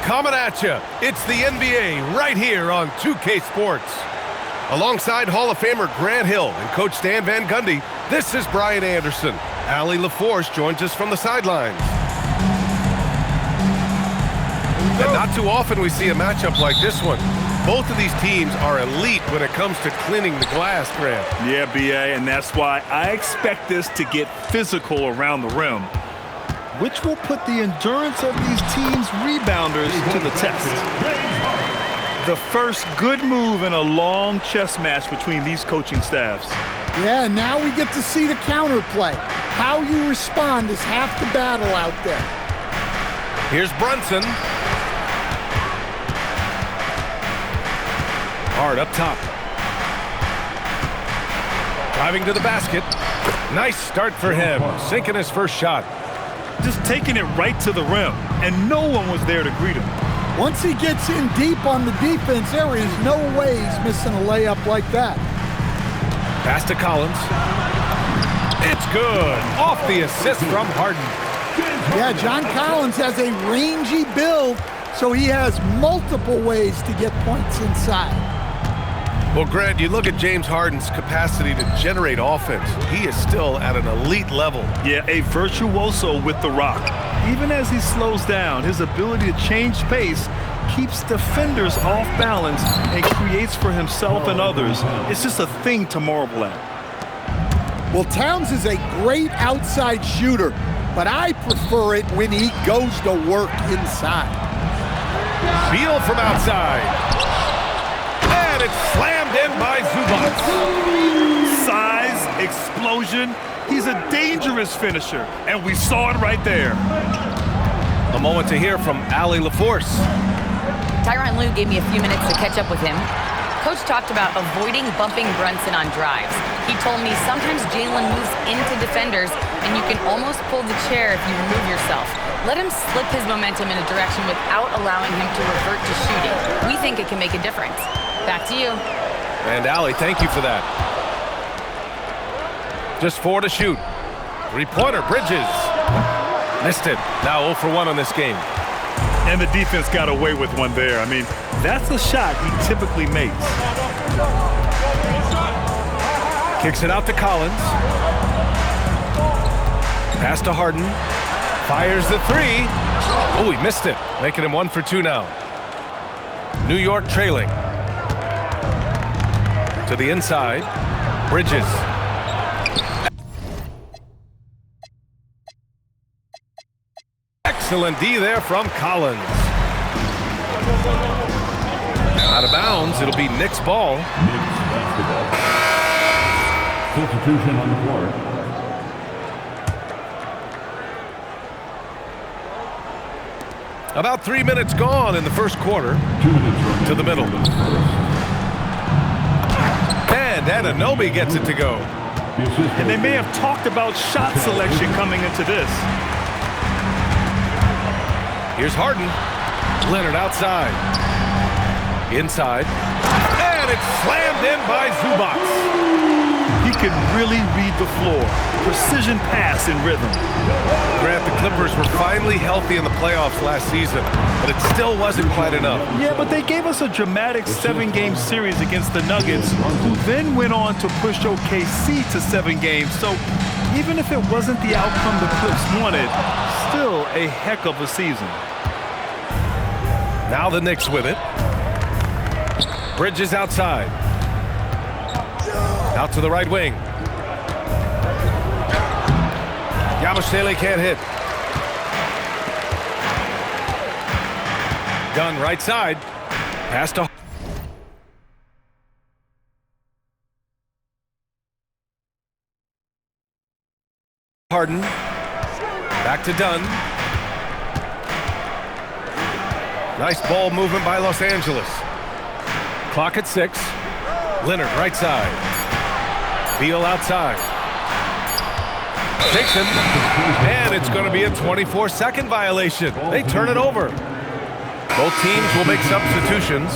coming at you. It's the NBA right here on 2K Sports. Alongside Hall of Famer Grant Hill and Coach Stan Van Gundy, this is Brian Anderson. Allie LaForce joins us from the sidelines. And not too often we see a matchup like this one. Both of these teams are elite when it comes to cleaning the glass, Grant. Yeah, B.A., and that's why I expect this to get physical around the rim, which will put the endurance of these teams' rebounders to the test. The first good move in a long chess match between these coaching staffs. Yeah, now we get to see the counterplay. How you respond is half the battle out there. Here's Brunson. Hard up top. Driving to the basket. Nice start for him, sinking his first shot. Just taking it right to the rim, and no one was there to greet him. Once he gets in deep on the defense, there is no way he's missing a layup like that. Pass to Collins. It's good. Off the assist from Harden. Yeah, John Collins has a rangy build, so he has multiple ways to get points inside. Well, Grant, you look at James Harden's capacity to generate offense. He is still at an elite level. Yeah, a virtuoso with the rock. Even as he slows down, his ability to change pace keeps defenders off balance and creates for himself and others. It's just a thing to marvel at. Well, Towns is a great outside shooter, but I prefer it when he goes to work inside. Beal from outside. And it's slammed in by Zubac. Size, explosion. He's a dangerous finisher, and we saw it right there. A moment to hear from Allie LaForce. Tyronn Lue gave me a few minutes to catch up with him. Coach talked about avoiding bumping Brunson on drives. He told me sometimes Jalen moves into defenders, and you can almost pull the chair if you remove yourself. Let him slip his momentum in a direction without allowing him to revert to shooting. We think it can make a difference. Back to you. And Allie, thank you for that. Just 4 to shoot. Three-pointer, Bridges. Missed it. Now 0 for 1 on this game. And the defense got away with one there. I mean, that's a shot he typically makes. Kicks it out to Collins. Pass to Harden. Fires the three. Oh, he missed it. Making him 1 for 2 now. New York trailing. To the inside. Bridges. Excellent D there from Collins. Out of bounds, it'll be Knicks ball. Substitution on the floor. About 3 minutes gone in the first quarter. 2 minutes to the middle. And Anunoby gets it to go. And they may have talked about shot selection coming into this. Here's Harden. Leonard outside. Inside. And it's slammed in by Zubac. He can really read the floor. Precision pass in rhythm. Grant, the Clippers were finally healthy in the playoffs last season, but it still wasn't quite enough. Yeah, but they gave us a dramatic 7-game series against the Nuggets, who then went on to push OKC to 7 games. So even if it wasn't the outcome the Clips wanted, still a heck of a season. Now the Knicks with it. Bridges outside. Out to the right wing. Yabusele can't hit. Gunn right side. Pass to Harden. Back to Dunn. Nice ball movement by Los Angeles. Clock at 6. Leonard right side. Beal outside. Takes him. And it's going to be a 24-second violation. They turn it over. Both teams will make substitutions.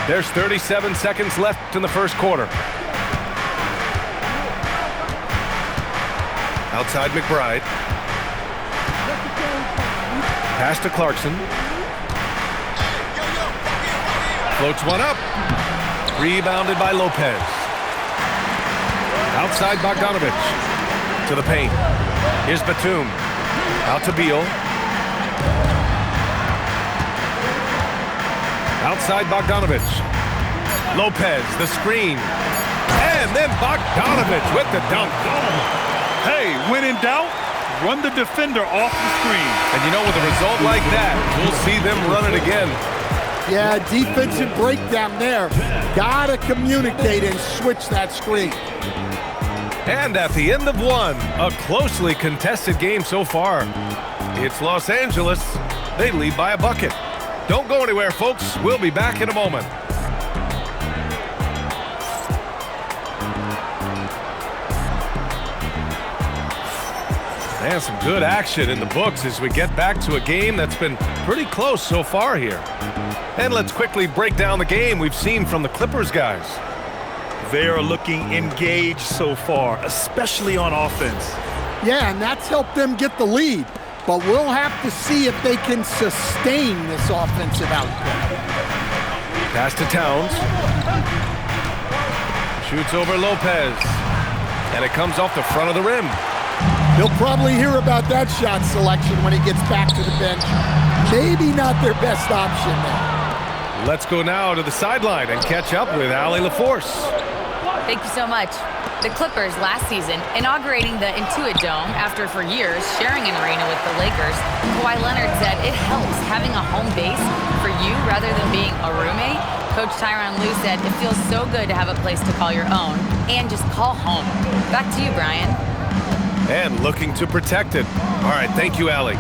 There's 37 seconds left in the first quarter. Outside McBride. Pass to Clarkson. Floats one up. Rebounded by Lopez. Outside Bogdanovich. To the paint. Here's Batum. Out to Beal. Outside Bogdanovich. Lopez, the screen. And then Bogdanovich with the dunk. Hey, when in doubt, run the defender off the screen. And you know, with a result like that, we'll see them run it again. Yeah, defensive breakdown there. Gotta communicate and switch that screen. And at the end of one, a closely contested game so far. It's Los Angeles. They lead by a bucket. Don't go anywhere, folks. We'll be back in a moment. And some good action in the books as we get back to a game that's been pretty close so far here. And let's quickly break down the game we've seen from the Clippers guys. They are looking engaged so far, especially on offense. Yeah, and that's helped them get the lead. But we'll have to see if they can sustain this offensive output. Pass to Towns. Shoots over Lopez. And it comes off the front of the rim. He'll probably hear about that shot selection when he gets back to the bench. Maybe not their best option there. Let's go now to the sideline and catch up with Allie LaForce. Thank you so much. The Clippers last season inaugurating the Intuit Dome after for years sharing an arena with the Lakers. Kawhi Leonard said it helps having a home base for you rather than being a roommate. Coach Tyronn Lue said it feels so good to have a place to call your own and just call home. Back to you, Brian. And looking to protect it. All right, thank you, Allie.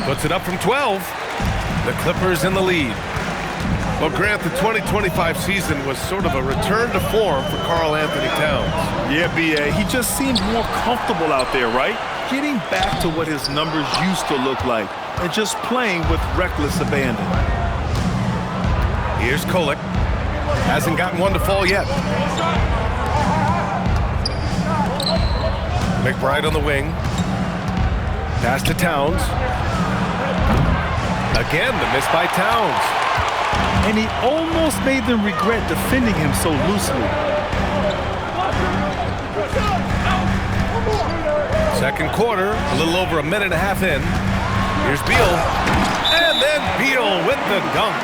Puts it up from 12. The Clippers in the lead. Well, Grant, the 2025 season was sort of a return to form for Karl Anthony Towns. Yeah, B.A., he just seemed more comfortable out there, right? Getting back to what his numbers used to look like and just playing with reckless abandon. Here's Kolek. Hasn't gotten one to fall yet. McBride on the wing. Pass to Towns. Again, the miss by Towns. And he almost made them regret defending him so loosely. Second quarter, a little over a minute and a half in. Here's Beal. And then Beal with the dunk.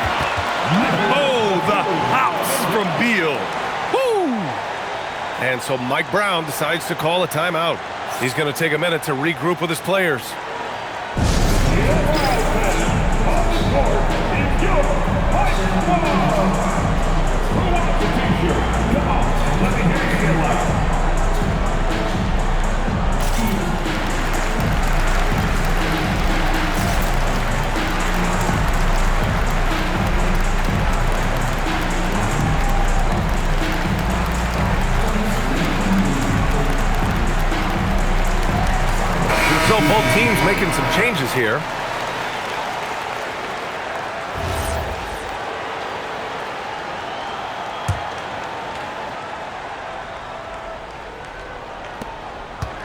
Oh, the house from Beal. Woo! And so Mike Brown decides to call a timeout. He's going to take a minute to regroup with his players. So both teams making some changes here.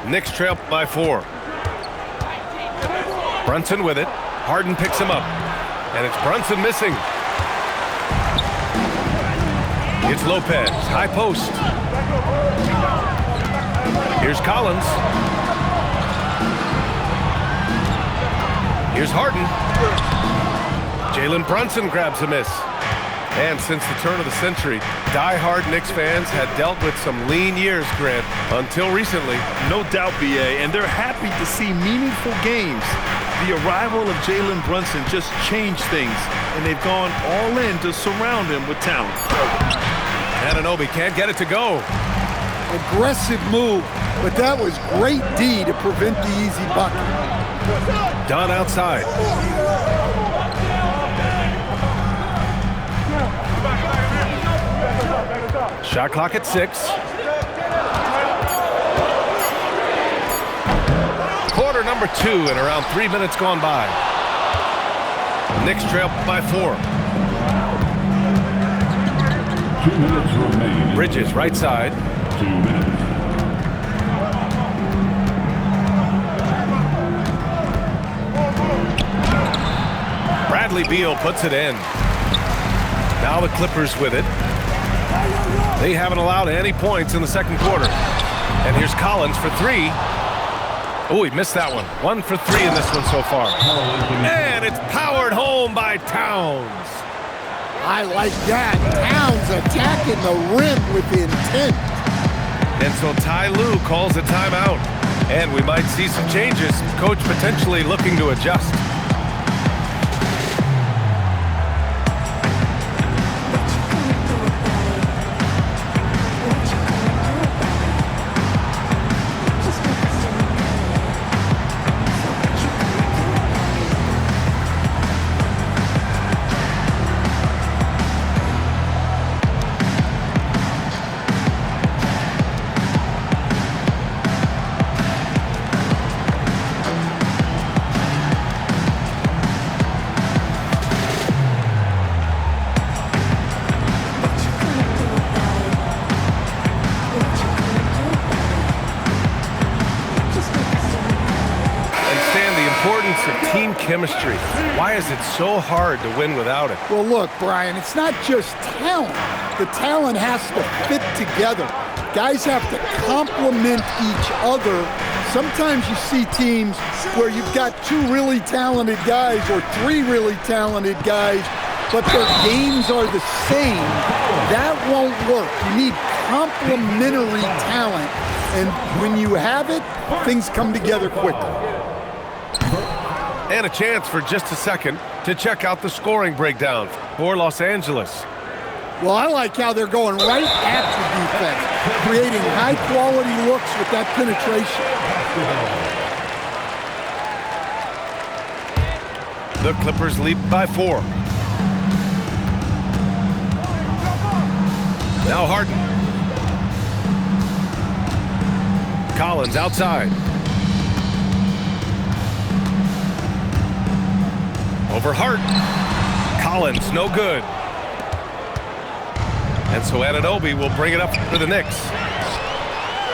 Knicks trail by 4. Brunson with it. Harden picks him up. And it's Brunson missing. It's Lopez. High post. Here's Collins. Here's Harden. Jalen Brunson grabs a miss. And since the turn of the century, die-hard Knicks fans had dealt with some lean years, Grant, until recently. No doubt, B.A., and they're happy to see meaningful games. The arrival of Jalen Brunson just changed things, and they've gone all in to surround him with talent. Anunoby can't get it to go. Aggressive move, but that was great D to prevent the easy bucket. Done outside. Shot clock at 6. Quarter number 2 and around 3 minutes gone by. Knicks trail by 4. 2 minutes remaining. Bridges right side. 2 minutes. Bradley Beal puts it in. Now the Clippers with it. They haven't allowed any points in the second quarter. And here's Collins for three. Oh, he missed that one. 1 for 3 in this one so far. And it's powered home by Towns. I like that. Towns attacking the rim with intent. And so Ty Lue calls a timeout. And we might see some changes. Coach potentially looking to adjust. Of team chemistry. Why is it so hard to win without it? Well, look, Brian, it's not just talent. The talent has to fit together. Guys have to complement each other. Sometimes you see teams where you've got 2 really talented guys or 3 really talented guys, but their games are the same. That won't work. You need complementary talent. And when you have it, things come together quickly. And a chance for just a second to check out the scoring breakdown for Los Angeles. Well, I like how they're going right at the defense, creating high-quality looks with that penetration. The Clippers lead by 4. Now Harden. Collins outside. Over Hart. Collins, no good. And so Anunoby will bring it up for the Knicks.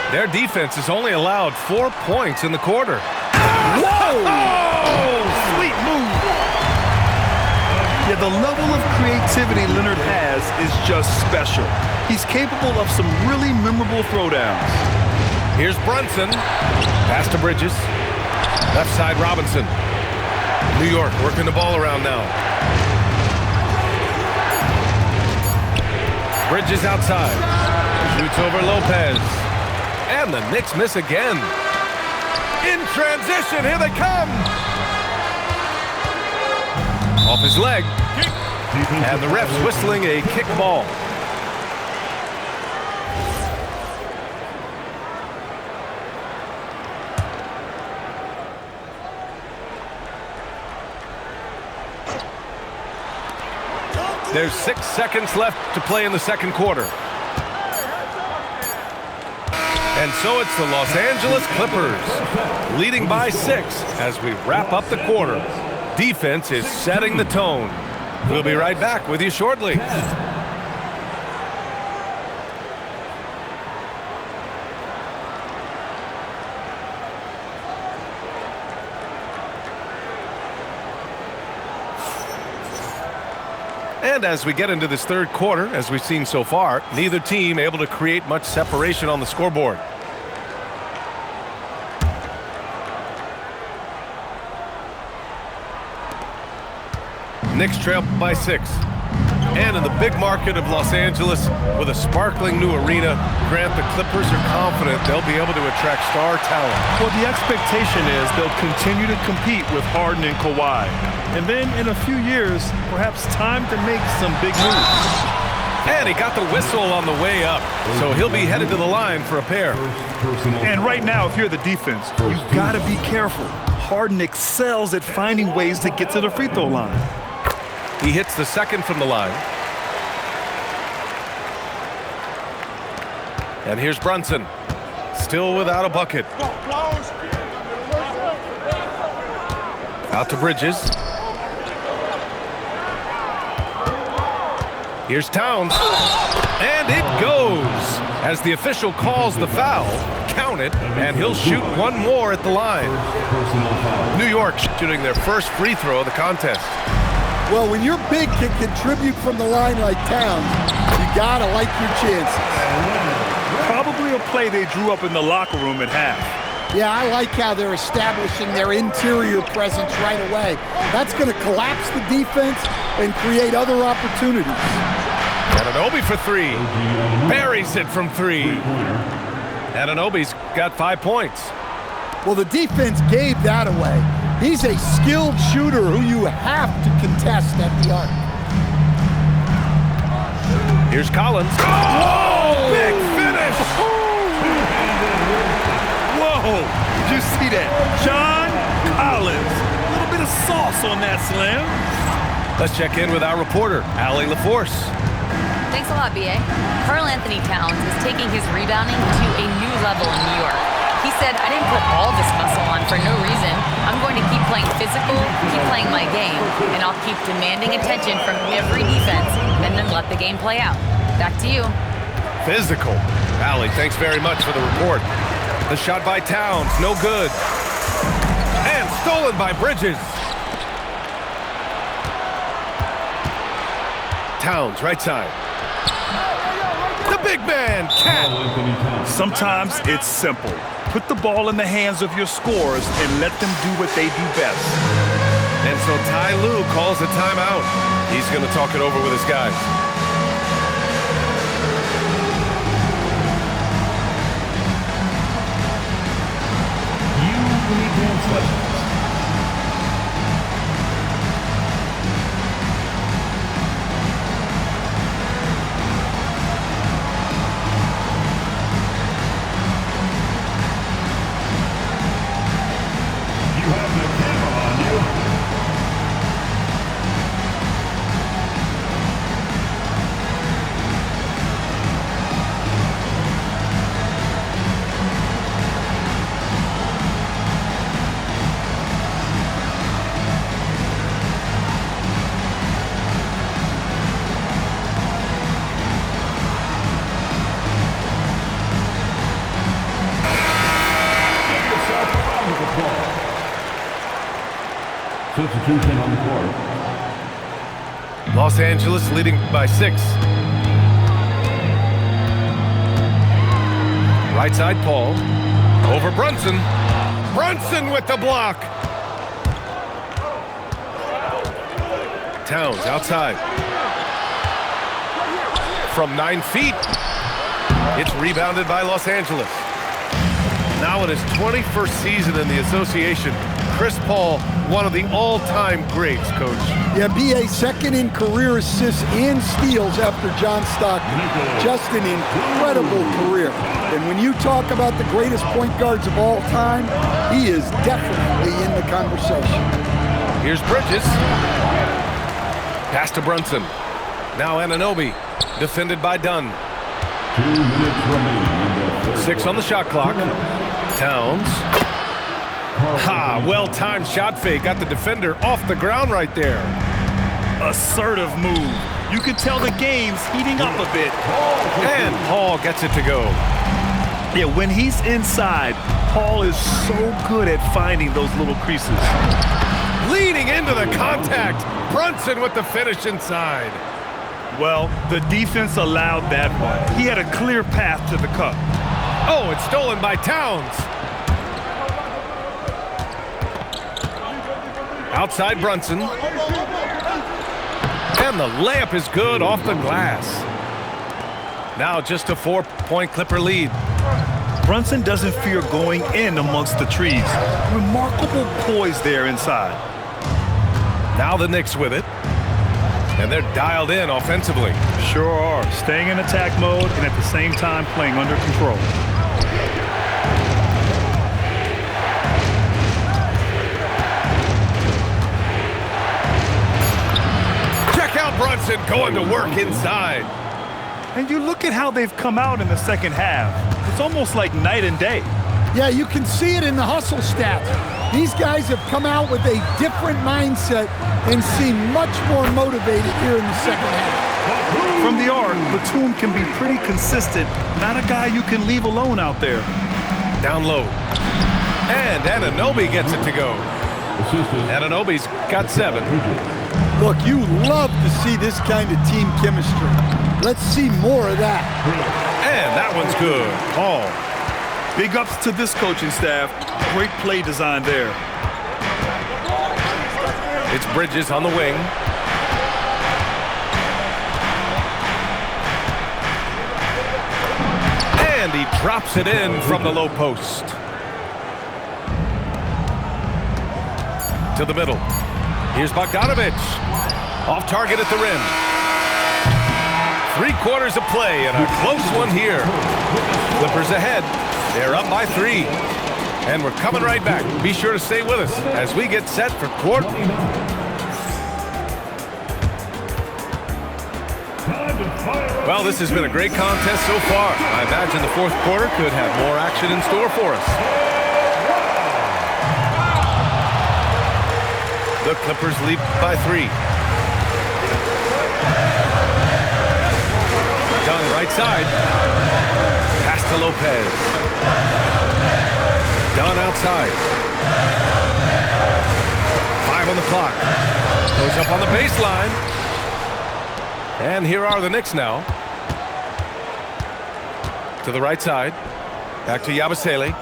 Their defense has only allowed 4 points in the quarter. Whoa! Oh, sweet move. Yeah, the level of creativity Leonard has is just special. He's capable of some really memorable throwdowns. Here's Brunson. Pass to Bridges. Left side Robinson. New York working the ball around now. Bridges outside. Shoots over Lopez. And the Knicks miss again. In transition, here they come. Off his leg. And the ref's whistling a kick ball. There's 6 seconds left to play in the second quarter. And so it's the Los Angeles Clippers leading by 6 as we wrap up the quarter. Defense is setting the tone. We'll be right back with you shortly. And as we get into this third quarter, as we've seen so far, neither team able to create much separation on the scoreboard. Knicks trail by 6. And in the big market of Los Angeles, with a sparkling new arena, Grant, the Clippers are confident they'll be able to attract star talent. Well, the expectation is they'll continue to compete with Harden and Kawhi. And then in a few years, perhaps time to make some big moves. And he got the whistle on the way up, so he'll be headed to the line for a pair. And right now, if you're the defense, you've got to be careful. Harden excels at finding ways to get to the free throw line. He hits the second from the line. And here's Brunson, still without a bucket. Out to Bridges. Here's Towns. And it goes. As the official calls the foul, count it, and he'll shoot one more at the line. New York shooting their first free throw of the contest. Well, when you're big, can contribute from the line like Towns, you gotta like your chances. Probably a play they drew up in the locker room at half. Yeah, I like how they're establishing their interior presence right away. That's going to collapse the defense and create other opportunities. Anunoby for three. Buries it from three. Anunoby's got 5 points. Well, the defense gave that away. He's a skilled shooter who you have to contest at the arc. Here's Collins. Oh, big finish! Whoa, did you see that? John Collins. A little bit of sauce on that slam. Let's check in with our reporter, Allie LaForce. Thanks a lot, B.A. Karl Anthony Towns is taking his rebounding to a new level in New York. He said, I didn't put all this muscle on for no reason. I'm going to keep playing physical, keep playing my game, and I'll keep demanding attention from every defense and then let the game play out. Back to you. Physical. Allie, thanks very much for the report. The shot by Towns, no good. And stolen by Bridges. Towns, right side. The big man, Cat. Sometimes it's simple. Put the ball in the hands of your scorers and let them do what they do best. And so Ty Lue calls a timeout. He's going to talk it over with his guys. Substitution on the court. Los Angeles leading by 6. Right side, Paul. Over Brunson. Brunson with the block. Towns outside. From 9 feet. It's rebounded by Los Angeles. Now in his 21st season in the association, Chris Paul, one of the all-time greats, Coach. Yeah, B.A. second in career assists and steals after John Stockton. Just an incredible career. And when you talk about the greatest point guards of all time, he is definitely in the conversation. Here's Bridges. Pass to Brunson. Now Anunoby, defended by Dunn. 2 minutes remaining. 6 on the shot clock. Towns. Ha, well-timed shot fake. Got the defender off the ground right there. Assertive move. You can tell the game's heating up a bit. And Paul gets it to go. Yeah, when he's inside, Paul is so good at finding those little creases. Leading into the contact. Brunson with the finish inside. Well, the defense allowed that one. He had a clear path to the cup. Oh, it's stolen by Towns. Outside Brunson. And the layup is good off the glass. Now just a 4-point Clipper lead. Brunson doesn't fear going in amongst the trees. Remarkable poise there inside. Now the Knicks with it. And they're dialed in offensively. Sure are. Staying in attack mode and at the same time playing under control. Brunson going to work inside. And you look at how they've come out in the second half. It's almost like night and day. Yeah, you can see it in the hustle stats. These guys have come out with a different mindset and seem much more motivated here in the second half. From the arc, Batum can be pretty consistent. Not a guy you can leave alone out there. Down low. And Anunoby gets it to go. Anunoby's got 7. Look, you love to see this kind of team chemistry. Let's see more of that. And that one's good. Ball. Big ups to this coaching staff. Great play design there. It's Bridges on the wing. And he drops it in from the low post. To the middle. Here's Bogdanovich. Off target at the rim. 3 quarters of play and a close one here. Clippers ahead. They're up by 3. And we're coming right back. Be sure to stay with us as we get set for quarter. Well, this has been a great contest so far. I imagine the fourth quarter could have more action in store for us. The Clippers lead by 3. Dunn right side. Pass to Lopez. Dunn outside. 5 on the clock. Goes up on the baseline. And here are the Knicks now. To the right side. Back to Yabusele.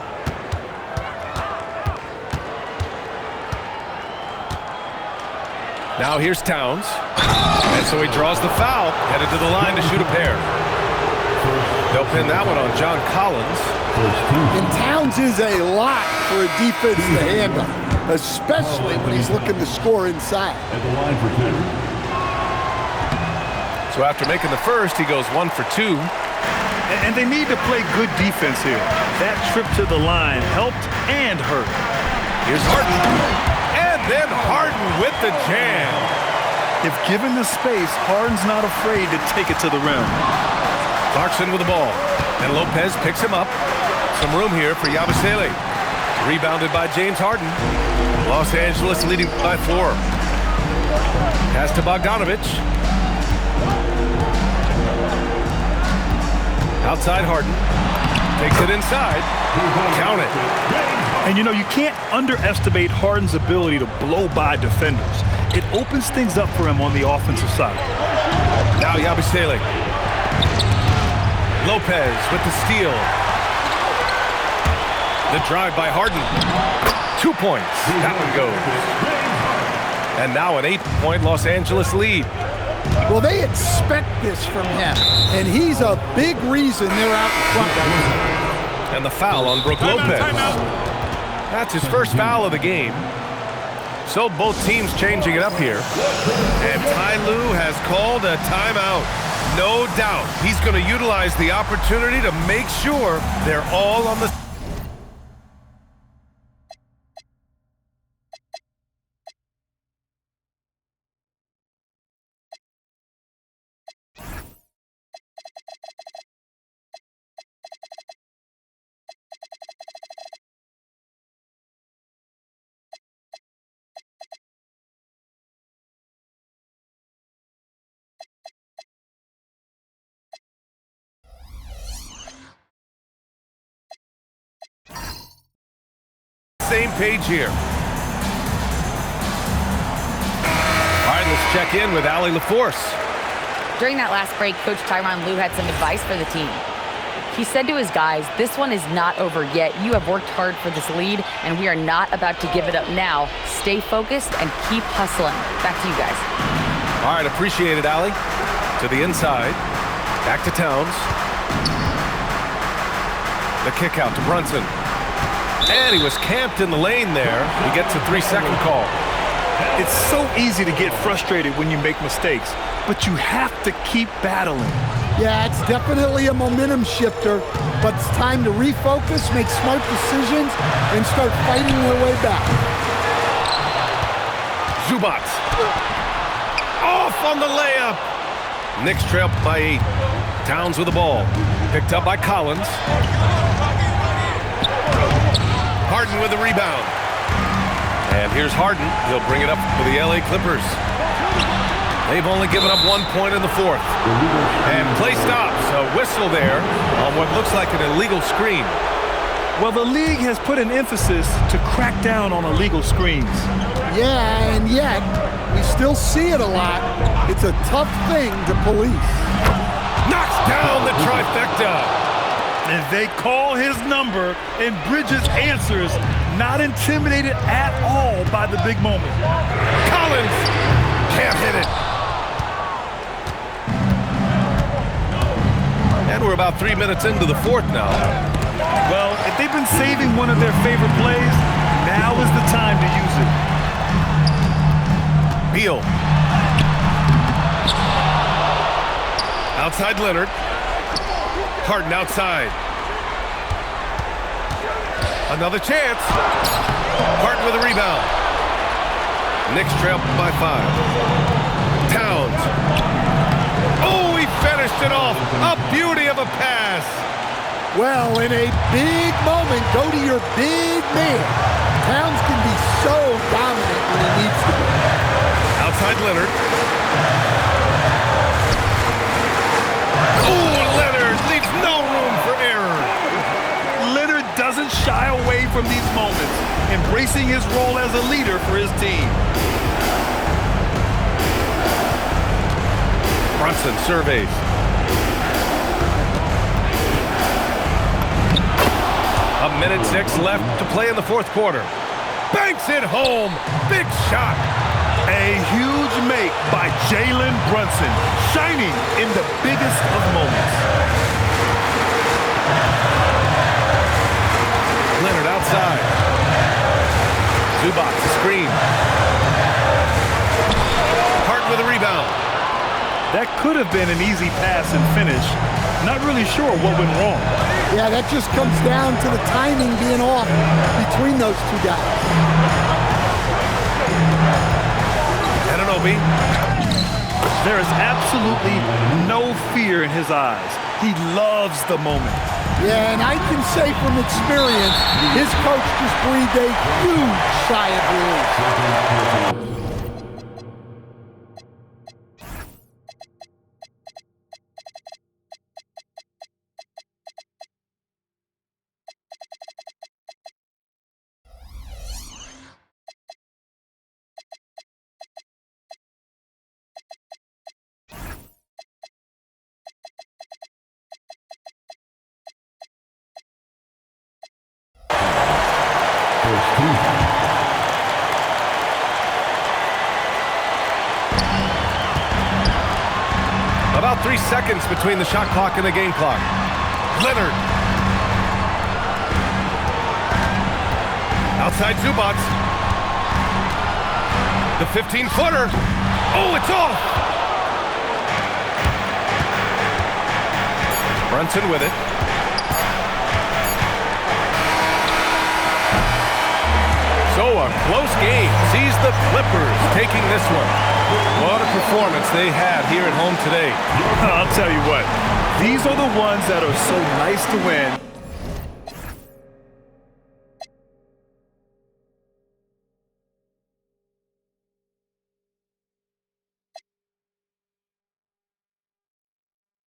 Now here's Towns. And so he draws the foul. Headed to the line to shoot a pair. They'll pin that one on John Collins. And Towns is a lot for a defense to handle, especially when he's looking to score inside. At the line for 2. So after making the first, he goes 1 for 2. And they need to play good defense here. That trip to the line helped and hurt. Here's Harden. And then Harden with the jam. If given the space, Harden's not afraid to take it to the rim. Clarkson with the ball. And Lopez picks him up. Some room here for Yabusele. Rebounded by James Harden. Los Angeles leading by 4. Pass to Bogdanovich. Outside Harden. Takes it inside. Count it. And you know, you can't underestimate Harden's ability to blow by defenders. It opens things up for him on the offensive side. Now Yabusele. Lopez with the steal. The drive by Harden. 2 points. That one goes. And now an 8-point Los Angeles lead. Well, they expect this from him, and he's a big reason they're out in front. And the foul on Brook Lopez. That's his first foul of the game. So both teams changing it up here. And Ty Lue has called a timeout. No doubt he's going to utilize the opportunity to make sure they're all on the... Same page here. All right, let's check in with Allie LaForce. During that last break, Coach Tyronn Lue had some advice for the team. He said to his guys, this one is not over yet. You have worked hard for this lead, and we are not about to give it up now. Stay focused and keep hustling. Back to you guys. All right, appreciate it, Allie. To the inside. Back to Towns. The kick out to Brunson. And he was camped in the lane there. He gets a 3-second call. It's so easy to get frustrated when you make mistakes, but you have to keep battling. Yeah, it's definitely a momentum shifter, but it's time to refocus, make smart decisions, and start fighting their way back. Zubac. Off on the layup. Knicks trail by 8. Towns with the ball. Picked up by Collins. Harden with the rebound. And here's Harden. He'll bring it up for the LA Clippers. They've only given up 1 point in the fourth. And play stops. A whistle there on what looks like an illegal screen. Well, the league has put an emphasis to crack down on illegal screens. Yeah, and yet we still see it a lot. It's a tough thing to police. Knocks down the trifecta. And they call his number, and Bridges answers, not intimidated at all by the big moment. Collins can't hit it. And we're about 3 minutes into the fourth now. Well, if they've been saving one of their favorite plays, now is the time to use it. Beal. Outside Leonard. Harden outside. Another chance. Harden with a rebound. Knicks trail by 5. Towns. Oh, he finished it off. A beauty of a pass. Well, in a big moment, go to your big man. Towns can be so dominant when he needs to be. Outside Leonard. Oh, Leonard leaves no room for error. Leonard doesn't shy away from these moments, embracing his role as a leader for his team. Brunson surveys. A minute 6 left to play in the fourth quarter. Banks it home. Big shot. A huge make by Jalen Brunson, shining in the biggest of moments. Leonard outside. Zubac screen. Hart with a rebound. That could have been an easy pass and finish. Not really sure what went wrong. Yeah, that just comes down to the timing being off between those two guys. Ananobi. There is absolutely no fear in his eyes. He loves the moment. Yeah, and I can say from experience, his coach just breathed a huge sigh of relief. About 3 seconds between the shot clock and the game clock. Leonard. Outside Zubac. The 15-footer. Oh, it's off. Brunson with it. So a close game sees the Clippers taking this one. What a performance they had here at home today. I'll tell you what, these are the ones that are so nice to win